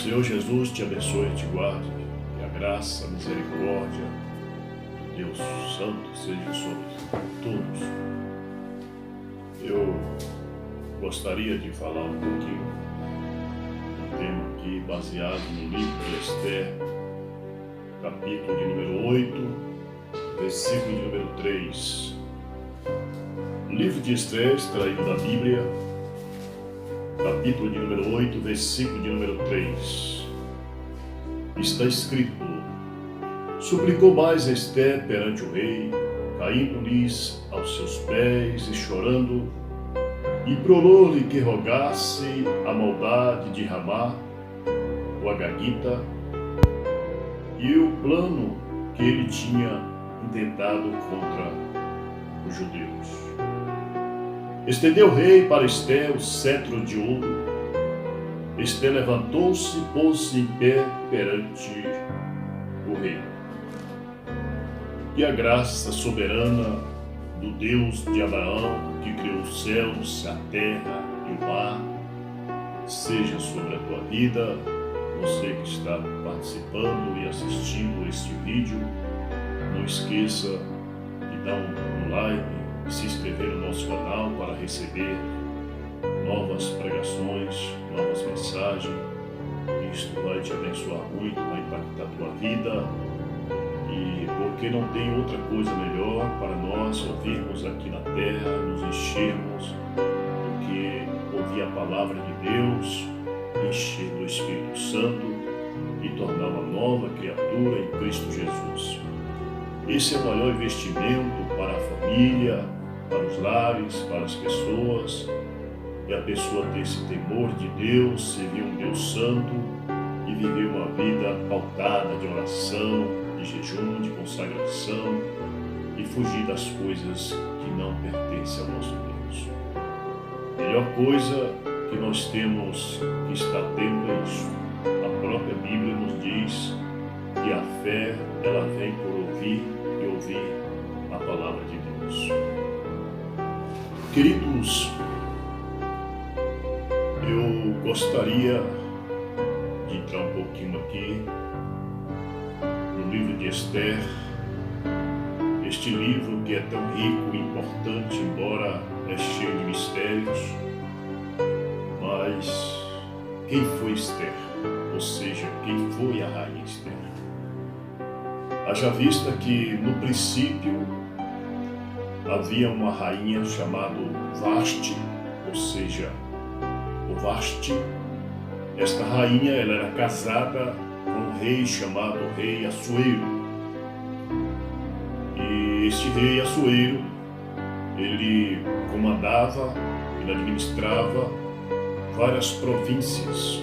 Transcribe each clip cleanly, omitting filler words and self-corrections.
Senhor Jesus te abençoe e te guarde, que a graça, a misericórdia do Deus Santo seja sobre todos. Eu gostaria de falar um pouquinho um tema aqui baseado no livro de Esther, capítulo de número 8, versículo de número 3. O livro de Esther, extraído da Bíblia, capítulo de número 8, versículo de número 3. Está escrito: suplicou mais Esther perante o rei, caindo-lhes aos seus pés e chorando, implorou-lhe que rogasse a maldade de Ramá, o Agagita, e o plano que ele tinha intentado contra os judeus. Estendeu o rei para Esther o cetro de ouro. Esther levantou-se e pôs-se em pé perante o rei. E a graça soberana do Deus de Abraão, que criou os céus, a terra e o mar, seja sobre a tua vida, você que está participando e assistindo este vídeo. Não esqueça de dar um like, se inscrever no nosso canal para receber novas pregações, novas mensagens. Isto vai te abençoar muito, vai impactar a tua vida, e porque não tem outra coisa melhor para nós ouvirmos aqui na terra, nos enchermos do que ouvir a palavra de Deus, encher do Espírito Santo e tornar uma nova criatura em Cristo Jesus. Esse é o maior investimento para a família, para os lares, para as pessoas, e a pessoa ter esse temor de Deus, servir um Deus santo e viver uma vida pautada de oração, de jejum, de consagração, e fugir das coisas que não pertencem ao nosso Deus. A melhor coisa que nós temos que estar atento é isso. A própria Bíblia nos diz que a fé, ela vem por ouvir e ouvir a palavra de Deus. Queridos, eu gostaria de entrar um pouquinho aqui no livro de Esther, este livro que é tão rico e importante, embora é cheio de mistérios. Mas quem foi Esther? Ou seja, quem foi a rainha Esther? Haja vista que no princípio havia uma rainha chamada Vasti, ou seja, o Vasti. Esta rainha, ela era casada com um rei chamado Rei Assuero. E este rei Assuero, ele comandava, ele administrava várias províncias.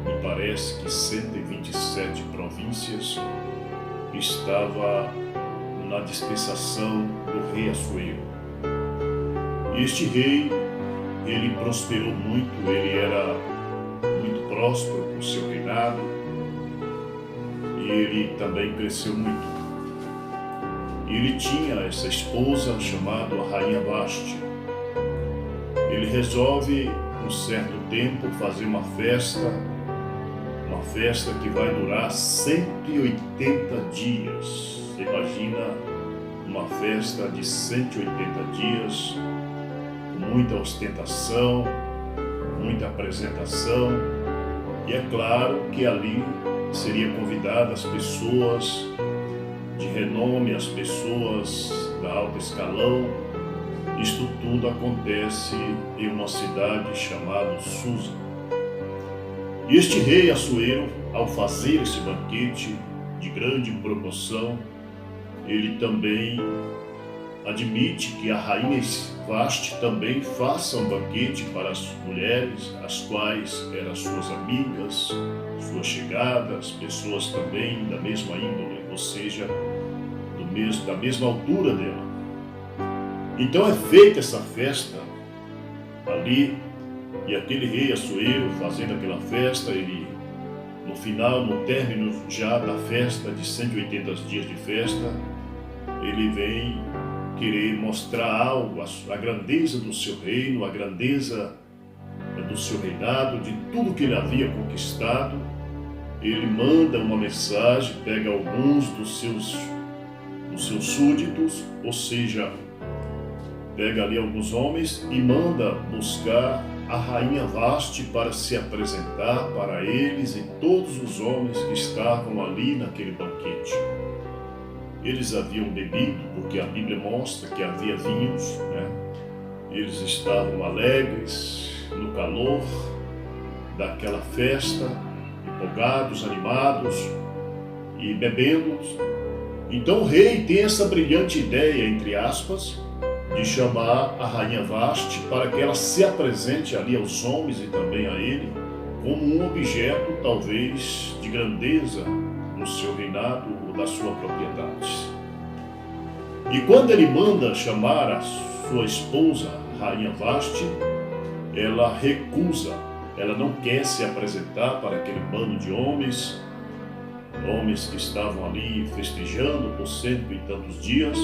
Me parece que 127 províncias estava na dispensação do rei Assuero. Este rei, ele prosperou muito, ele era muito próspero com seu reinado, e ele também cresceu muito. Ele tinha essa esposa chamada a rainha Vasti. Ele resolve, um certo tempo, fazer uma festa que vai durar 180 dias. Você imagina uma festa de 180 dias, com muita ostentação, muita apresentação, e é claro que ali seria convidada as pessoas de renome, as pessoas da alta escalão. Isto tudo acontece em uma cidade chamada Susa. E este rei Assuero, ao fazer esse banquete de grande proporção, ele também admite que a rainha Vasti também faça um banquete para as mulheres, as quais eram suas amigas, suas chegadas, pessoas também da mesma índole, ou seja, da mesma altura dela. Então é feita essa festa ali, e aquele rei Assuero, fazendo aquela festa, ele, no final, no término já da festa, de 180 dias de festa, ele vem querer mostrar algo, a grandeza do seu reino, a grandeza do seu reinado, de tudo que ele havia conquistado, ele manda uma mensagem, pega alguns dos seus súditos, ou seja, pega ali alguns homens e manda buscar a rainha Vasti para se apresentar para eles e todos os homens que estavam ali naquele banquete. Eles haviam bebido, porque a Bíblia mostra que havia vinhos, né? Eles estavam alegres no calor daquela festa, empolgados, animados e bebendo. Então o rei tem essa brilhante ideia, entre aspas, de chamar a rainha Vasti para que ela se apresente ali aos homens e também a ele como um objeto talvez de grandeza no seu reinado ou da sua propriedade. E quando ele manda chamar a sua esposa, a rainha Vasti, ela recusa, ela não quer se apresentar para aquele bando de homens que estavam ali festejando por 100 e tantos dias.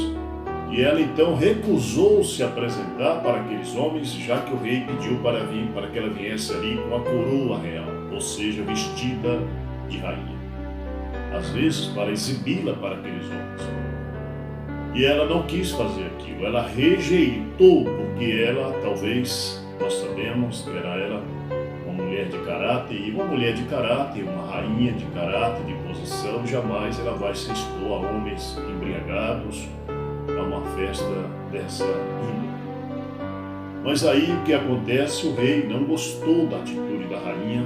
E ela então recusou se apresentar para aqueles homens, já que o rei pediu para que ela viesse ali com a coroa real, ou seja, vestida de rainha. Às vezes para exibi-la para aqueles homens. E ela não quis fazer aquilo, ela rejeitou, porque ela, talvez, nós sabemos, era ela uma mulher de caráter, e uma mulher de caráter, uma rainha de caráter, de posição, jamais ela vai se expor a homens embriagados, a uma festa dessa índole. Mas aí o que acontece? O rei não gostou da atitude da rainha,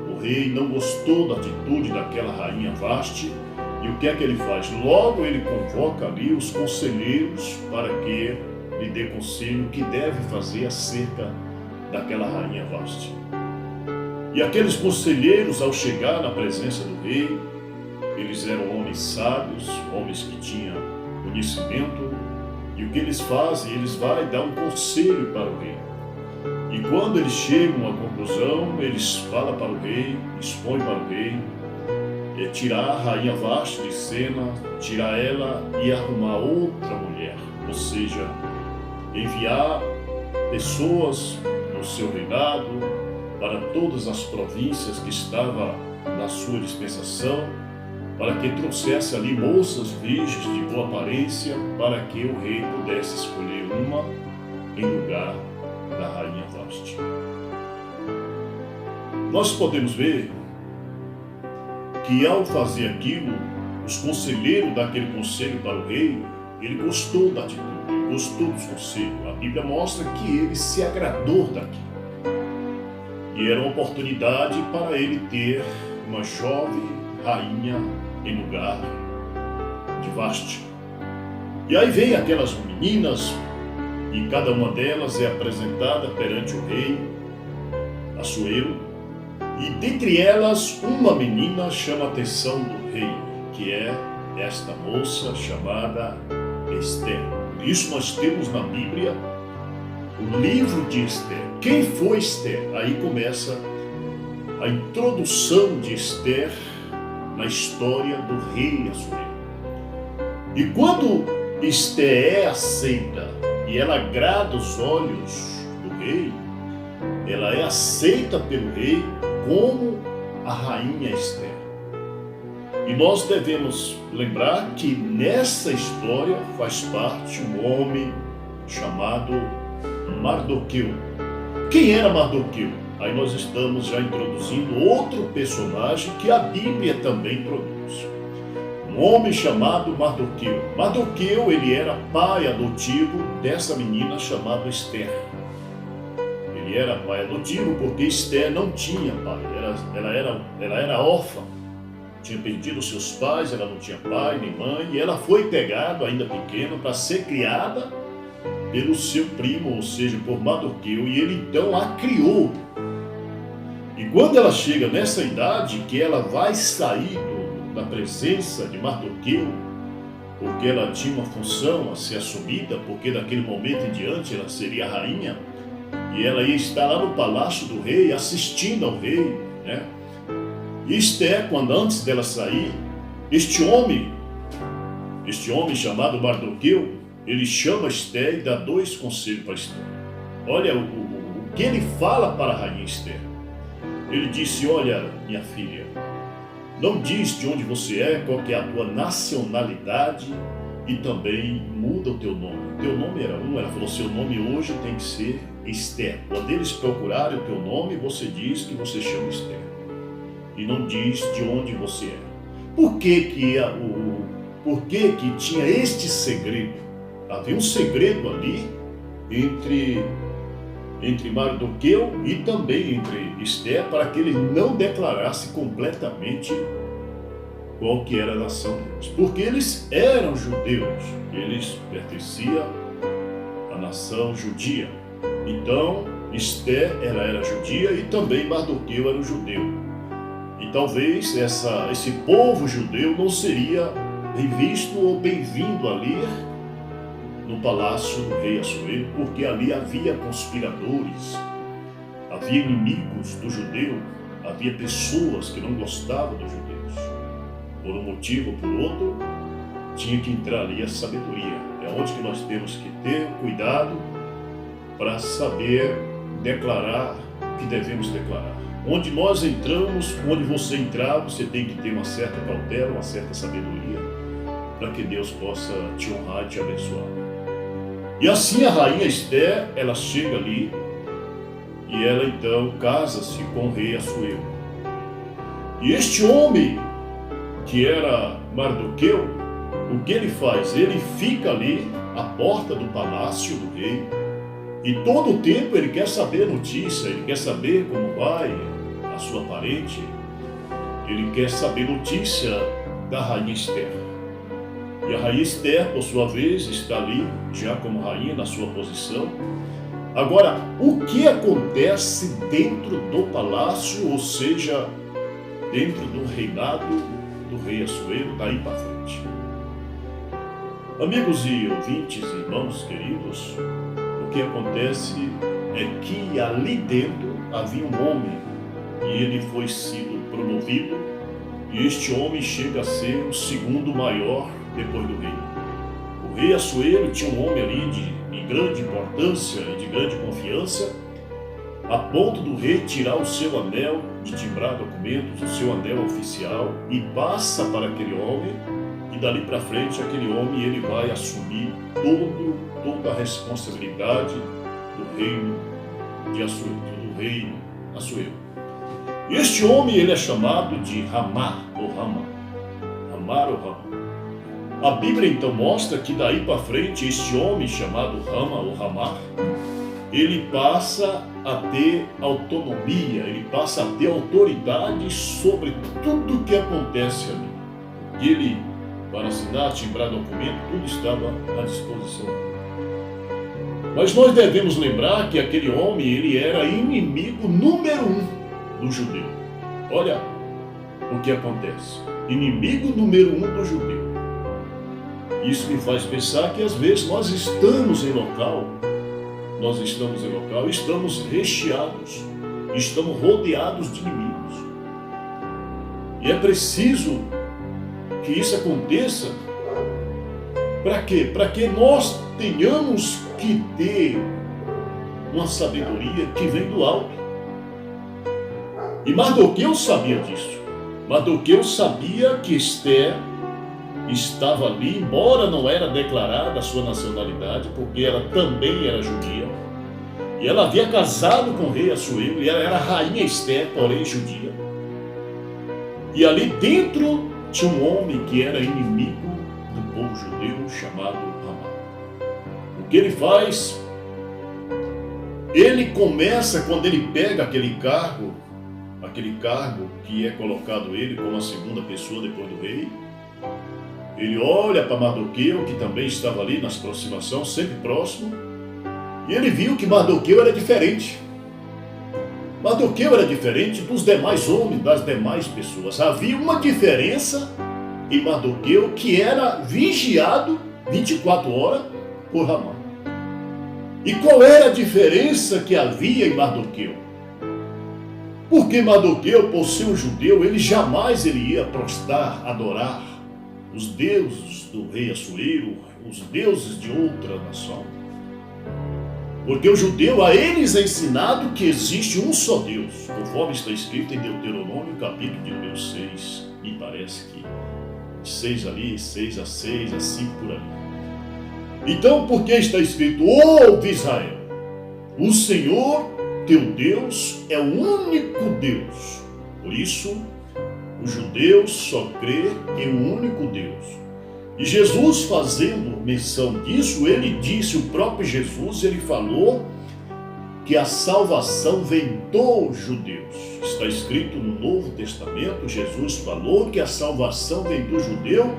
o rei não gostou da atitude daquela rainha Vasti, e o que é que ele faz? Logo ele convoca ali os conselheiros para que lhe dê conselho o que deve fazer acerca daquela rainha Vasti. E aqueles conselheiros, ao chegar na presença do rei, eles eram homens sábios, homens que tinham conhecimento, e o que eles fazem? Eles vão dar um conselho para o rei. E quando eles chegam à conclusão, eles falam para o rei, expõem para o rei, tirar a rainha Vasti de cena, tirar ela e arrumar outra mulher, ou seja, enviar pessoas no seu reinado para todas as províncias que estavam na sua dispensação, para que trouxesse ali moças virgens de boa aparência, para que o rei pudesse escolher uma em lugar da rainha Vasti. Nós podemos ver que ao fazer aquilo, os conselheiros daquele conselho para o rei, ele gostou da atitude, ele gostou dos conselhos. A Bíblia mostra que ele se agradou daquilo. E era uma oportunidade para ele ter uma jovem rainha em lugar de Vasti. E aí vem aquelas meninas, e cada uma delas é apresentada perante o rei Assuero, e dentre elas uma menina chama a atenção do rei, que é esta moça chamada Esther. Por isso nós temos na Bíblia o livro de Esther. Quem foi Esther? Aí começa a introdução de Esther na história do rei Assuero. E quando Esther é aceita e ela agrada os olhos do rei, ela é aceita pelo rei como a rainha Esther. E nós devemos lembrar que nessa história faz parte um homem chamado Mardoqueu. Quem era Mardoqueu? Aí nós estamos já introduzindo outro personagem que a Bíblia também introduz. Um homem chamado Mardoqueu. Mardoqueu, ele era pai adotivo dessa menina chamada Esther. Ele era pai adotivo porque Esther não tinha pai. Ela era órfã. Tinha perdido seus pais, ela não tinha pai nem mãe. E ela foi pegada, ainda pequena, para ser criada pelo seu primo, ou seja, por Mardoqueu. E ele então a criou. E quando ela chega nessa idade, que ela vai sair da presença de Mardoqueu, porque ela tinha uma função a ser assumida, porque daquele momento em diante ela seria a rainha, e ela ia estar lá no palácio do rei, assistindo ao rei, né? E Esther, quando antes dela sair, este homem chamado Mardoqueu, ele chama Esther e dá 2 conselhos para Esther. Olha o que ele fala para a rainha Esther. Ele disse: olha, minha filha, Não diz de onde você é, qual que é a tua nacionalidade, e também muda o teu nome. O teu nome era um, ela falou, seu nome hoje tem que ser Esther. Quando eles procurarem o teu nome, você diz que você chama Esther. E não diz de onde você é. Por que que tinha este segredo? Havia um segredo ali entre Mardoqueu e também entre Esther, para que ele não declarasse completamente qual que era a nação deles. Porque eles eram judeus, eles pertenciam à nação judia. Então, Esther ela era judia e também Mardoqueu era um judeu. E talvez esse povo judeu não seria bem visto ou bem-vindo ali no palácio do rei Assuero, porque ali havia conspiradores, havia inimigos do judeu, havia pessoas que não gostavam dos judeus. Por um motivo ou por outro, tinha que entrar ali a sabedoria. É onde que nós temos que ter cuidado para saber declarar o que devemos declarar. Onde nós entramos, onde você entrar, você tem que ter uma certa cautela, uma certa sabedoria, para que Deus possa te honrar e te abençoar. E assim a rainha Esther, ela chega ali e ela então casa-se com o rei Assuero. E este homem, que era Mardoqueu, o que ele faz? Ele fica ali à porta do palácio do rei e todo o tempo ele quer saber a notícia, ele quer saber como vai a sua parente, ele quer saber notícia da rainha Esther. E a rainha Esther, por sua vez, está ali já como rainha na sua posição. Agora, o que acontece dentro do palácio, ou seja, dentro do reinado do rei Assuero, daí para frente? Amigos e ouvintes, irmãos queridos, o que acontece é que ali dentro havia um homem e ele foi sido promovido, e este homem chega a ser o segundo maior depois do rei. O rei Assuero tinha um homem ali de grande importância e de grande confiança, a ponto do rei tirar o seu anel de timbrar documentos, o seu anel oficial, e passa para aquele homem, e dali para frente aquele homem ele vai assumir toda a responsabilidade do reino de Assuero, do rei Assuero. Este homem ele é chamado de Ramá ou Rama. Ramá ou Rama. A Bíblia então mostra que daí para frente este homem chamado Rama ou Ramá, ele passa a ter autonomia, ele passa a ter autoridade sobre tudo que acontece ali. Ele, para assinar, timbrar documento, tudo estava à disposição. Mas nós devemos lembrar que aquele homem, ele era inimigo número 1 do judeu. Olha o que acontece. Inimigo número 1 do judeu. Isso me faz pensar que às vezes nós estamos em local, estamos recheados, estamos rodeados de inimigos. E é preciso que isso aconteça. Para quê? Para que nós tenhamos que ter uma sabedoria que vem do alto. E Mardoqueu sabia disso. Mardoqueu sabia que Esther estava ali, embora não era declarada a sua nacionalidade, porque ela também era judia. E ela havia casado com o rei Assuero, e ela era a rainha Esther, porém judia. E ali dentro tinha um homem que era inimigo do povo judeu, chamado Ramá. O que ele faz? Ele começa, quando ele pega aquele cargo que é colocado ele como a segunda pessoa depois do rei, ele olha para Mardoqueu, que também estava ali nas aproximações, sempre próximo, e ele viu que Mardoqueu era diferente. Mardoqueu era diferente dos demais homens, das demais pessoas. Havia uma diferença em Mardoqueu, que era vigiado 24 horas por Ramá. E qual era a diferença que havia em Mardoqueu? Porque Mardoqueu, por ser um judeu, ele jamais ia prostrar, adorar os deuses do rei Assuero, os deuses de outra nação. Porque o judeu, a eles é ensinado que existe um só Deus, conforme está escrito em Deuteronômio, capítulo de número 6, me parece que 6 ali, 6 a 6, a 5 por ali. Então, por que está escrito, ouve Israel, o Senhor teu Deus é o único Deus. Por isso, o judeu só crê em um único Deus. E Jesus, fazendo menção disso, ele disse, o próprio Jesus, ele falou que a salvação vem dos judeus. Está escrito no Novo Testamento, Jesus falou que a salvação vem do judeu,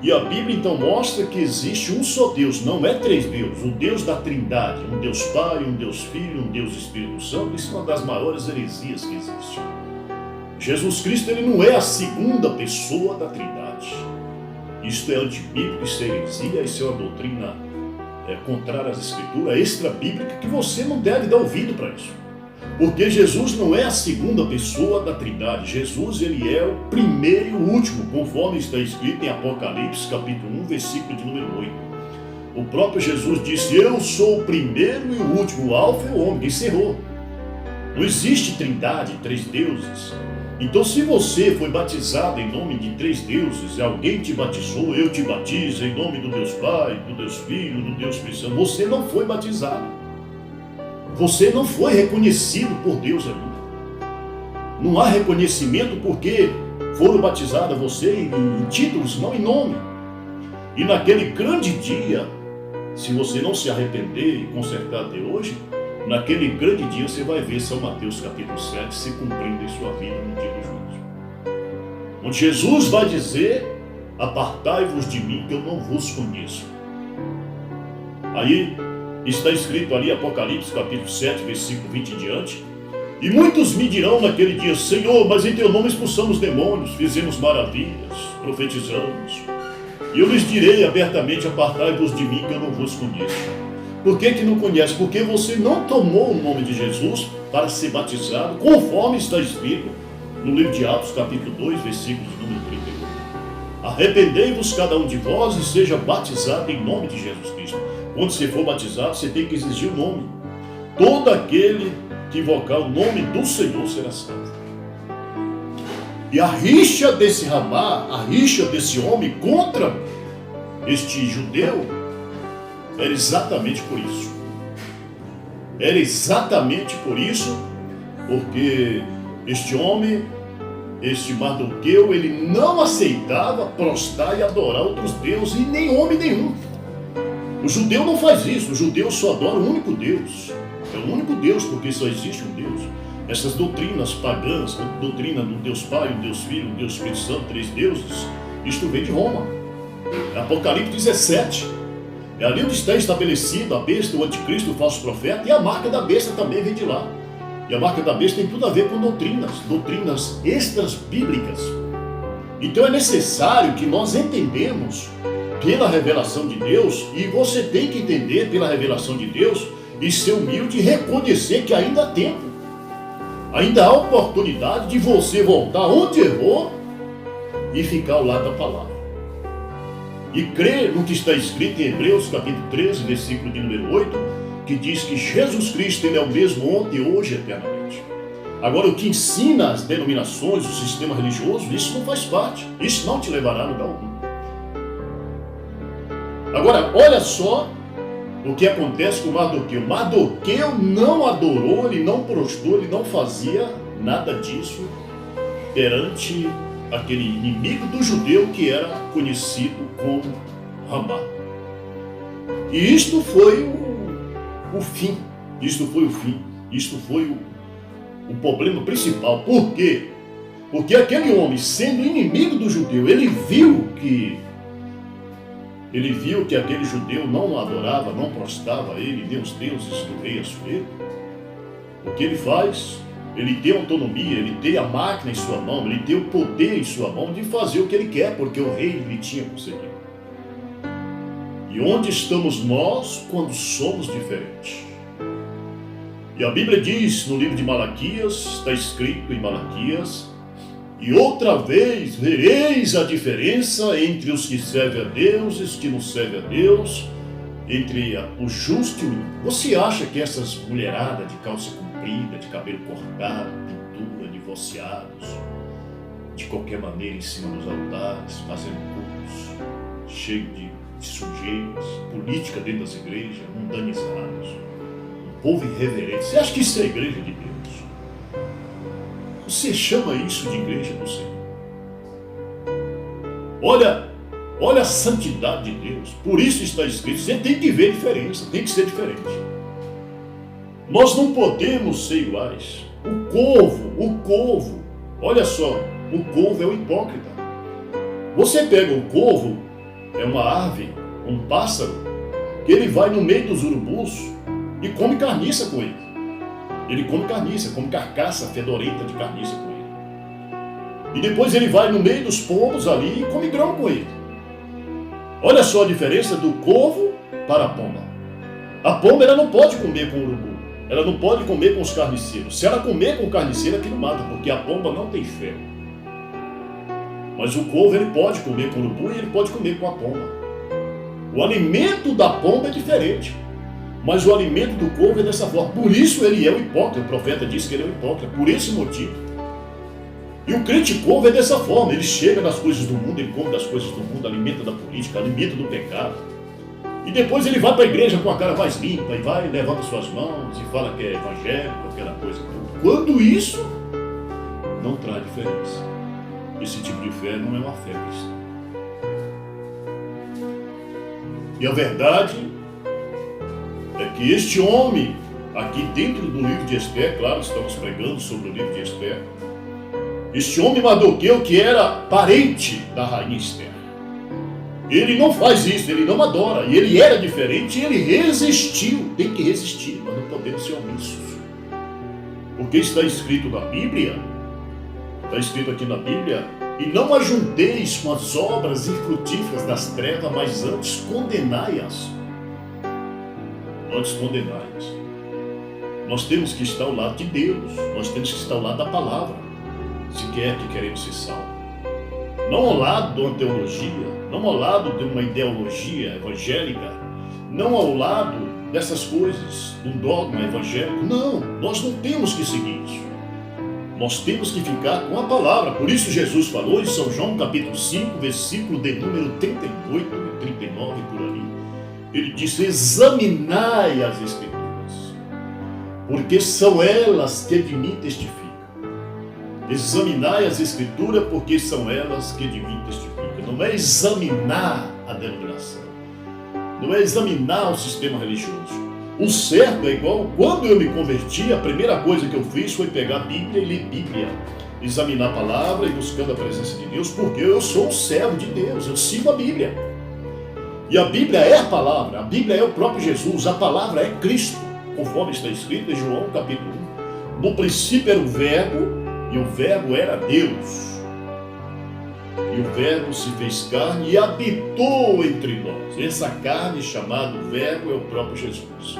e a Bíblia então mostra que existe um só Deus, não é três deuses, o Deus da Trindade, um Deus Pai, um Deus Filho, um Deus Espírito Santo. Isso é uma das maiores heresias que existe. Jesus Cristo, ele não é a segunda pessoa da Trindade. Isto é antibíblico, isso é heresia, isso é uma doutrina contrária às Escrituras, extra-bíblica, que você não deve dar ouvido para isso. Porque Jesus não é a segunda pessoa da Trindade. Jesus, ele é o primeiro e o último, conforme está escrito em Apocalipse, capítulo 1, versículo de número 8. O próprio Jesus disse, eu sou o primeiro e o último, o alfa e o ômega, encerrou. Não existe trindade, três deuses. Então, se você foi batizado em nome de três deuses, alguém te batizou, eu te batizo em nome do Deus Pai, do Deus Filho, do Deus Espírito Santo, você não foi batizado. Você não foi reconhecido por Deus ainda. Não há reconhecimento porque foram batizados você em títulos, não em nome. E naquele grande dia, se você não se arrepender e consertar até hoje, naquele grande dia você vai ver São Mateus capítulo 7 se cumprindo em sua vida no dia do juízo. Onde Jesus vai dizer, apartai-vos de mim que eu não vos conheço. Aí está escrito ali Apocalipse capítulo 7, versículo 20 em diante. E muitos me dirão naquele dia, Senhor, mas em teu nome expulsamos demônios, fizemos maravilhas, profetizamos. E eu lhes direi abertamente, apartai-vos de mim que eu não vos conheço. Por que não conhece? Porque você não tomou o nome de Jesus para ser batizado, conforme está escrito no livro de Atos, capítulo 2, versículos número 38. Arrependei-vos cada um de vós e seja batizado em nome de Jesus Cristo. Quando você for batizado, você tem que exigir o nome. Todo aquele que invocar o nome do Senhor será salvo. E a rixa desse Ramá, a rixa desse homem contra este judeu, era exatamente por isso. Era exatamente por isso, porque este homem, este Mardoqueu, ele não aceitava prostrar e adorar outros deuses, e nem homem nenhum. O judeu não faz isso, o judeu só adora o único Deus. É o único Deus, porque só existe um Deus. Essas doutrinas pagãs, a doutrina do Deus Pai, o Deus Filho, o Deus Espírito Santo, três deuses, isto vem de Roma. Apocalipse 17. É ali onde está estabelecido a besta, o anticristo, o falso profeta, e a marca da besta também vem de lá. E a marca da besta tem tudo a ver com doutrinas extras bíblicas. Então é necessário que nós entendamos pela revelação de Deus, e você tem que entender pela revelação de Deus e ser humilde e reconhecer que ainda há tempo. Ainda há oportunidade de você voltar onde errou e ficar ao lado da palavra. E crer no que está escrito em Hebreus capítulo 13, versículo de número 8, que diz que Jesus Cristo ele é o mesmo ontem, hoje e eternamente. Agora, o que ensina as denominações, o sistema religioso, isso não faz parte. Isso não te levará a lugar algum. Agora, olha só o que acontece com Mardoqueu. Mardoqueu não adorou, ele não prostrou, ele não fazia nada disso perante aquele inimigo do judeu que era conhecido como Ramá. E isto foi o fim. Isto foi o fim. Isto foi o problema principal. Por quê? Porque aquele homem, sendo inimigo do judeu, ele viu que aquele judeu não adorava, não prostrava a ele, nem os deuses do rei Assuero. O que ele faz? Ele tem autonomia, ele tem a máquina em sua mão, ele tem o poder em sua mão de fazer o que ele quer, porque o rei lhe tinha concedido. E onde estamos nós quando somos diferentes? E a Bíblia diz no livro de Malaquias, está escrito em Malaquias, e outra vez vereis a diferença entre os que servem a Deus e os que não servem a Deus, entre o justo e o ímpio. Você acha que essas mulheradas de calça comprida, de cabelo cortado, pintura, divorciados, de qualquer maneira em cima dos altares, fazendo cultos, cheios de sujeiras, política dentro das igrejas, mundanizados, um povo irreverente, você acha que isso é a igreja de Deus? Você chama isso de igreja do Senhor? Olha a santidade de Deus. Por isso está escrito, você tem que ver diferença, tem que ser diferente. Nós não podemos ser iguais. O corvo, olha só, o corvo é o hipócrita. Você pega o corvo, é uma ave, um pássaro, que ele vai no meio dos urubus e come carniça com ele. Ele come carniça, come carcaça fedorenta de carniça com ele. E depois ele vai no meio dos pombos ali e come grão com ele. Olha só a diferença do corvo para a pomba. A pomba ela não pode comer com o urubu. Ela não pode comer com os carniceiros. Se ela comer com o carniceiro, aquilo mata, porque a pomba não tem ferro. Mas o corvo ele pode comer com o urubu e ele pode comer com a pomba. O alimento da pomba é diferente. Mas o alimento do corvo é dessa forma. Por isso ele é o hipócrita. O profeta disse que ele é o hipócrita. Por esse motivo. E o crente corvo é dessa forma. Ele chega nas coisas do mundo, ele come das coisas do mundo, alimenta da política, alimenta do pecado. E depois ele vai para a igreja com a cara mais limpa, e vai, levanta suas mãos, e fala que é evangélico, aquela coisa. Quando isso não traz diferença. Esse tipo de fé não é uma fé cristã. E a verdade é que este homem, aqui dentro do livro de Esther, claro, estamos pregando sobre o livro de Esther, este homem Mardoqueu, que era parente da rainha Esther, ele não faz isso, ele não adora, e ele era diferente, e ele resistiu. Tem que resistir, mas não podemos ser omissos. Porque está escrito na Bíblia, está escrito aqui na Bíblia, e não ajunteis com as obras infrutíferas das trevas, mas antes condenai-as. Antes condenai-as. Nós temos que estar ao lado de Deus, nós temos que estar ao lado da palavra. Se quer que queremos ser salvos. Não ao lado de uma teologia, não ao lado de uma ideologia evangélica, não ao lado dessas coisas, de um dogma evangélico. Não, nós não temos que seguir isso. Nós temos que ficar com a palavra. Por isso Jesus falou em São João capítulo 5, versículo de número 38 e 39 por ali. Ele disse, examinai as Escrituras, porque são elas que de mim testificam. Examinai as Escrituras, porque são elas que de mim testificam. Não é examinar a denominação. Não é examinar o sistema religioso. O certo é igual, quando eu me converti, a primeira coisa que eu fiz foi pegar a Bíblia e ler Bíblia. Examinar a palavra e buscando a presença de Deus, porque eu sou um servo de Deus, eu sigo a Bíblia. E a Bíblia é a palavra, a Bíblia é o próprio Jesus, a palavra é Cristo, conforme está escrito em João capítulo 1. No princípio era o Verbo, e o Verbo era Deus. E o Verbo se fez carne e habitou entre nós. Essa carne chamada Verbo é o próprio Jesus.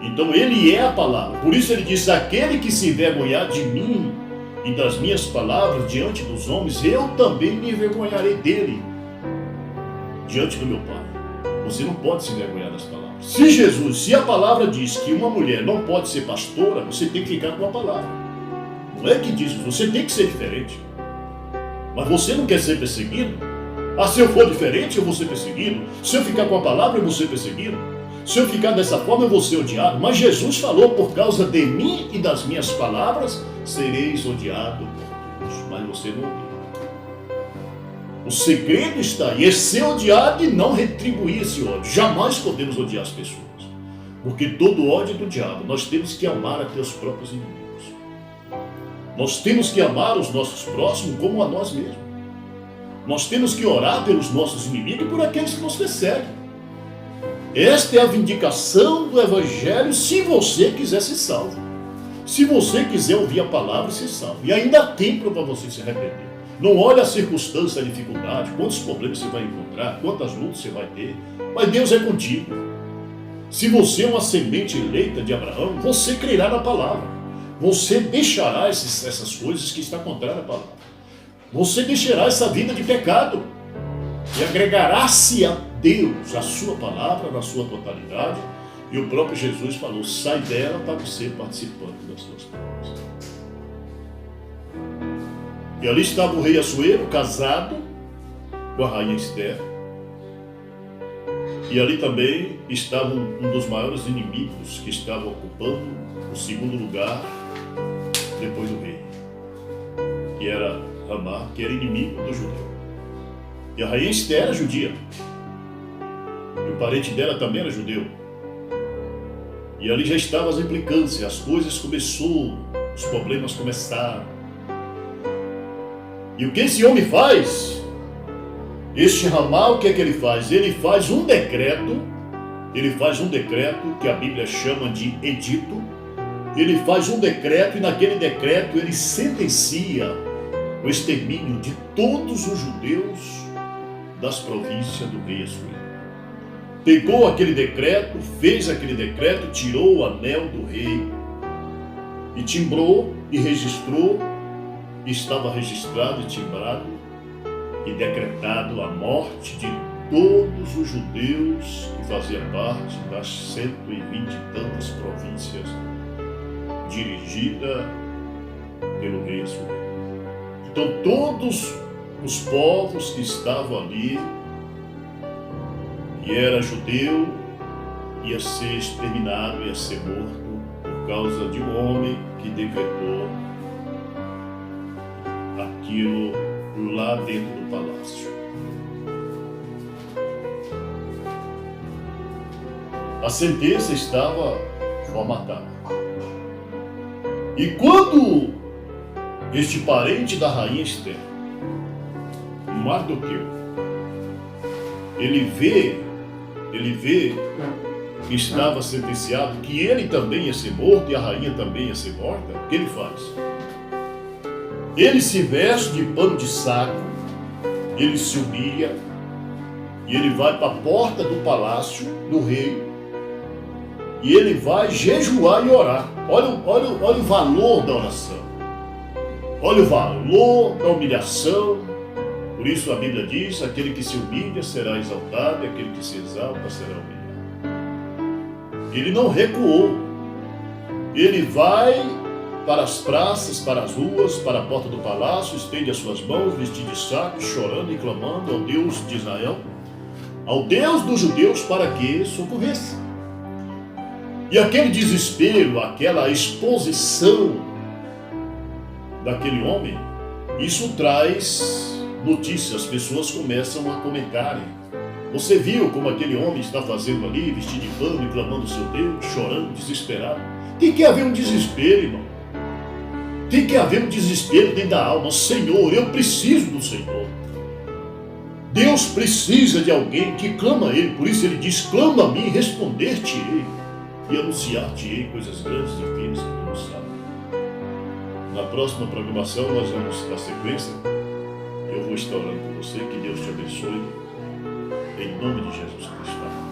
Então ele é a palavra. Por isso ele disse, aquele que se envergonhar de mim e das minhas palavras diante dos homens, eu também me envergonharei dele diante do meu Pai. Você não pode se envergonhar das palavras. Se a palavra diz que uma mulher não pode ser pastora, você tem que ficar com a palavra. Não é que diz, você tem que ser diferente. Mas você não quer ser perseguido? Ah, se eu for diferente, eu vou ser perseguido. Se eu ficar com a palavra, eu vou ser perseguido. Se eu ficar dessa forma, eu vou ser odiado. Mas Jesus falou, por causa de mim e das minhas palavras, sereis odiado por todos. Mas você não odeia. O segredo está aí, é ser odiado e não retribuir esse ódio. Jamais podemos odiar as pessoas. Porque todo ódio é do diabo. Nós temos que amar até os próprios inimigos. Nós temos que amar os nossos próximos como a nós mesmos. Nós temos que orar pelos nossos inimigos e por aqueles que nos perseguem. Esta é a vindicação do Evangelho se você quiser ser salvo. Se você quiser ouvir a palavra e ser salvo. E ainda há tempo para você se arrepender. Não olhe a circunstância, a dificuldade, quantos problemas você vai encontrar, quantas lutas você vai ter. Mas Deus é contigo. Se você é uma semente eleita de Abraão, você crerá na palavra. Você deixará essas coisas que estão contrárias à palavra. Você deixará essa vida de pecado. E agregará-se a Deus, a sua palavra na sua totalidade, e o próprio Jesus falou, sai dela para você participando das suas promessas. E ali estava o rei Assuero, casado com a rainha Esther. E ali também estava um dos maiores inimigos que estava ocupando o segundo lugar depois do rei, que era Amã, que era inimigo do judeu. E a rainha Esther era judia. E o parente dela também era judeu. E ali já estavam as implicâncias, as coisas começaram, os problemas começaram. E o que esse homem faz? Este Ramá, o que é que ele faz? Ele faz um decreto que a Bíblia chama de edito. Ele faz um decreto e naquele decreto ele sentencia o extermínio de todos os judeus das províncias do rei Assuero. Pegou aquele decreto, fez aquele decreto, tirou o anel do rei e timbrou e registrou, e estava registrado e timbrado e decretado a morte de todos os judeus que faziam parte das 120 e tantas províncias dirigida pelo rei Assuero. Então todos os povos que estavam ali, que era judeu, ia ser exterminado, ia ser morto por causa de um homem que decretou aquilo lá dentro do palácio. A sentença estava formatada. E quando este parente da rainha Esther, Mardoqueu, ele vê que estava sentenciado, que ele também ia ser morto e a rainha também ia ser morta, o que ele faz? Ele se veste de pano de saco, ele se humilha e ele vai para a porta do palácio do rei e ele vai jejuar e orar. Olha o valor da oração, olha o valor da humilhação. Por isso a Bíblia diz, aquele que se humilha será exaltado e aquele que se exalta será humilhado. Ele não recuou, ele vai para as praças, para as ruas, para a porta do palácio, estende as suas mãos, vestido de saco, chorando e clamando ao Deus de Israel, ao Deus dos judeus, para que socorresse. E aquele desespero, aquela exposição daquele homem, isso traz notícias, as pessoas começam a comentarem. Você viu como aquele homem está fazendo ali, vestido de pano e clamando ao seu Deus, chorando, desesperado? Tem que haver um desespero, irmão. Tem que haver um desespero dentro da alma. Senhor, eu preciso do Senhor. Deus precisa de alguém que clama a Ele. Por isso Ele diz, clama a mim, responder-te-ei e anunciar-te-ei coisas grandes e firmes que tu não sabes. Na próxima programação nós vamos dar sequência. Eu vou estar orando por você, que Deus te abençoe, em nome de Jesus Cristo.